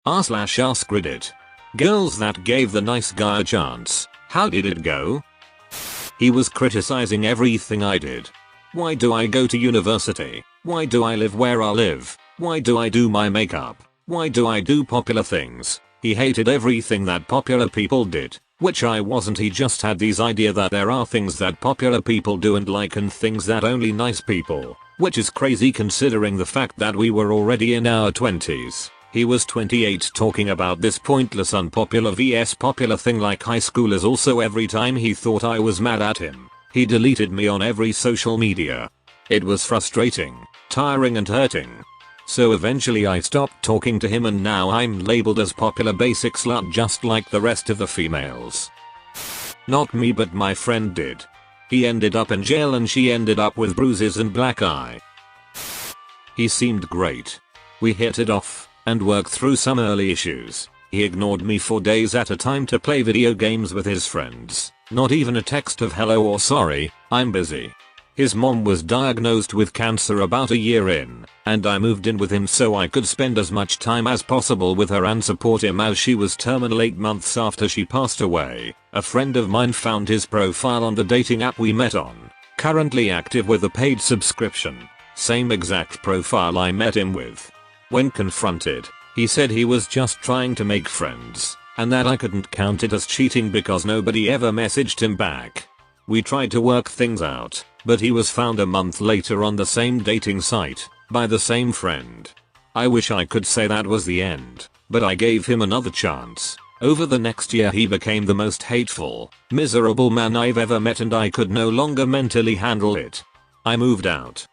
r/AskReddit. Girls that gave the nice guy a chance. How did it go? He was criticizing everything I did. Why do I go to university? Why do I live where I live? Why do I do my makeup? Why do I do popular things? He hated everything that popular people did, which I wasn't. He just had these idea that there are things that popular people do and like and things that only nice people, which is crazy considering the fact that we were already in our 20s. He was 28 talking about this pointless unpopular vs popular thing like high schoolers. Also, every time he thought I was mad at him, he deleted me on every social media. It was frustrating, tiring and hurting. So eventually I stopped talking to him and now I'm labeled as popular basic slut just like the rest of the females. Not me, but my friend did. He ended up in jail and she ended up with bruises and black eye. He seemed great. We hit it off and worked through some early issues. He ignored me for days at a time to play video games with his friends. Not even a text of hello or sorry, I'm busy. His mom was diagnosed with cancer about a year in, and I moved in with him so I could spend as much time as possible with her and support him as she was terminal. 8 months after she passed away, a friend of mine found his profile on the dating app we met on. Currently active with a paid subscription. Same exact profile I met him with. When confronted, he said he was just trying to make friends, and that I couldn't count it as cheating because nobody ever messaged him back. We tried to work things out, but he was found a month later on the same dating site, by the same friend. I wish I could say that was the end, but I gave him another chance. Over the next year he became the most hateful, miserable man I've ever met and I could no longer mentally handle it. I moved out.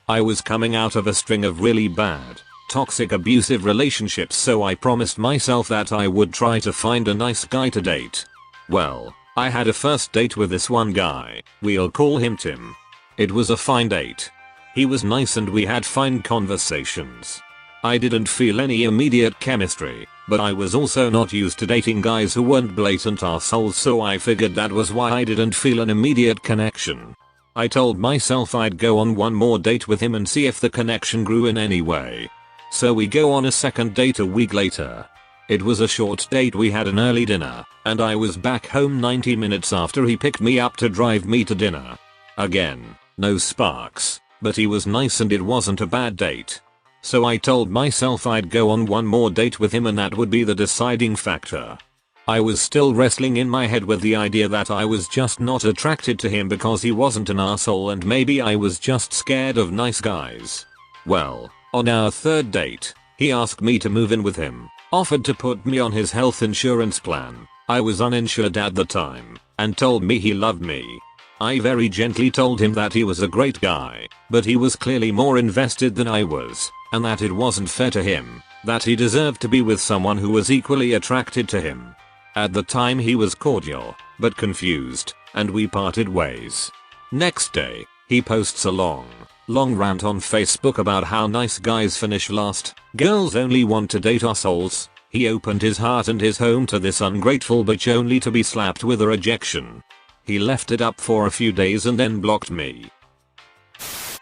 I was coming out of a string of really bad, toxic abusive relationships, so I promised myself that I would try to find a nice guy to date. Well, I had a first date with this one guy. We'll call him Tim. It was a fine date. He was nice and we had fine conversations. I didn't feel any immediate chemistry, but I was also not used to dating guys who weren't blatant arseholes, so I figured that was why I didn't feel an immediate connection. I told myself I'd go on one more date with him and see if the connection grew in any way. So we go on a second date a week later. It was a short date. We had an early dinner, and I was back home 90 minutes after he picked me up to drive me to dinner. Again, no sparks, but he was nice and it wasn't a bad date. So I told myself I'd go on one more date with him and that would be the deciding factor. I was still wrestling in my head with the idea that I was just not attracted to him because he wasn't an asshole and maybe I was just scared of nice guys. Well, on our third date, he asked me to move in with him, offered to put me on his health insurance plan. I was uninsured at the time, and told me he loved me. I very gently told him that he was a great guy, but he was clearly more invested than I was, and that it wasn't fair to him, that he deserved to be with someone who was equally attracted to him. At the time he was cordial, but confused, and we parted ways. Next day, he posts a long rant on Facebook about how nice guys finish last, girls only want to date assholes. He opened his heart and his home to this ungrateful bitch only to be slapped with a rejection. He left it up for a few days and then blocked me.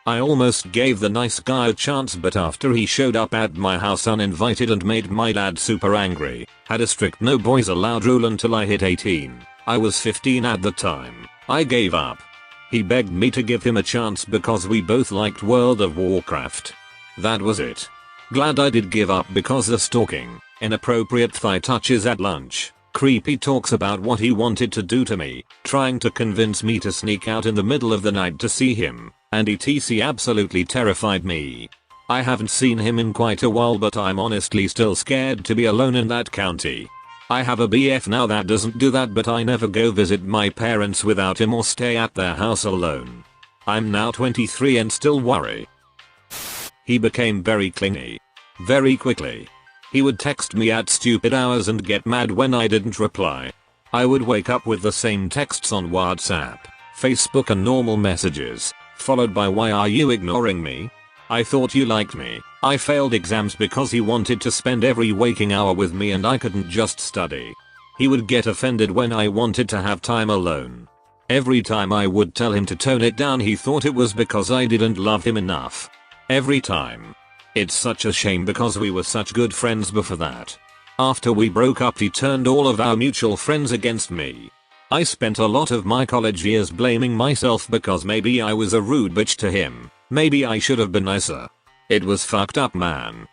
I almost gave the nice guy a chance, but after he showed up at my house uninvited and made my dad super angry, had a strict no boys allowed rule until I hit 18. I was 15 at the time. I gave up. He begged me to give him a chance because we both liked World of Warcraft. That was it. Glad I did give up because the stalking, inappropriate thigh touches at lunch, creepy talks about what he wanted to do to me, trying to convince me to sneak out in the middle of the night to see him, and etc. absolutely terrified me. I haven't seen him in quite a while, but I'm honestly still scared to be alone in that county. I have a BF now that doesn't do that, but I never go visit my parents without him or stay at their house alone. I'm now 23 and still worry. He became very clingy. Very quickly. He would text me at stupid hours and get mad when I didn't reply. I would wake up with the same texts on WhatsApp, Facebook and normal messages, followed by "Why are you ignoring me? I thought you liked me." I failed exams because he wanted to spend every waking hour with me and I couldn't just study. He would get offended when I wanted to have time alone. Every time I would tell him to tone it down, he thought it was because I didn't love him enough. Every time. It's such a shame because we were such good friends before that. After we broke up he turned all of our mutual friends against me. I spent a lot of my college years blaming myself because maybe I was a rude bitch to him. Maybe I should have been nicer. It was fucked up, man.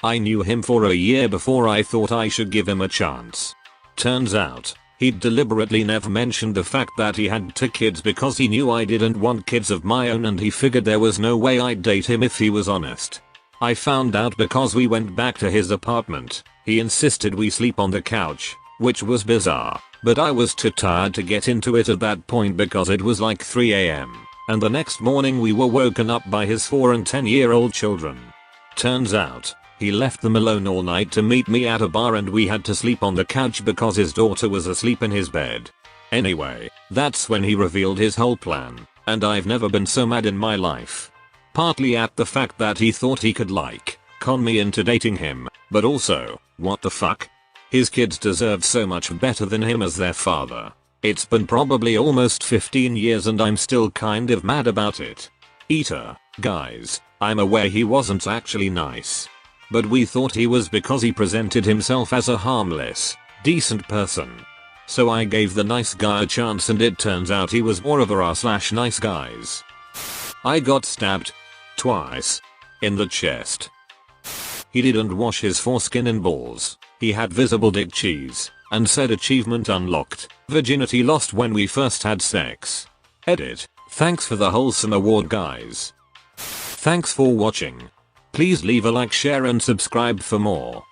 I knew him for a year before I thought I should give him a chance. Turns out, he'd deliberately never mentioned the fact that he had 2 kids because he knew I didn't want kids of my own and he figured there was no way I'd date him if he was honest. I found out because we went back to his apartment. He insisted we sleep on the couch, which was bizarre, but I was too tired to get into it at that point because it was like 3 AM, and the next morning we were woken up by his 4 and 10-year-old children. Turns out, he left them alone all night to meet me at a bar and we had to sleep on the couch because his daughter was asleep in his bed. Anyway, that's when he revealed his whole plan, and I've never been so mad in my life. Partly at the fact that he thought he could con me into dating him, but also, what the fuck? His kids deserve so much better than him as their father. It's been probably almost 15 years and I'm still kind of mad about it. Guys, I'm aware he wasn't actually nice. But we thought he was because he presented himself as a harmless, decent person. So I gave the nice guy a chance and it turns out he was more of a r/nice guys. I got stabbed. Twice. In the chest. He didn't wash his foreskin and balls. He had visible dick cheese. And said achievement unlocked. Virginity lost when we first had sex. Edit. Thanks for the wholesome award, guys. Thanks for watching. Please leave a like, share and subscribe for more.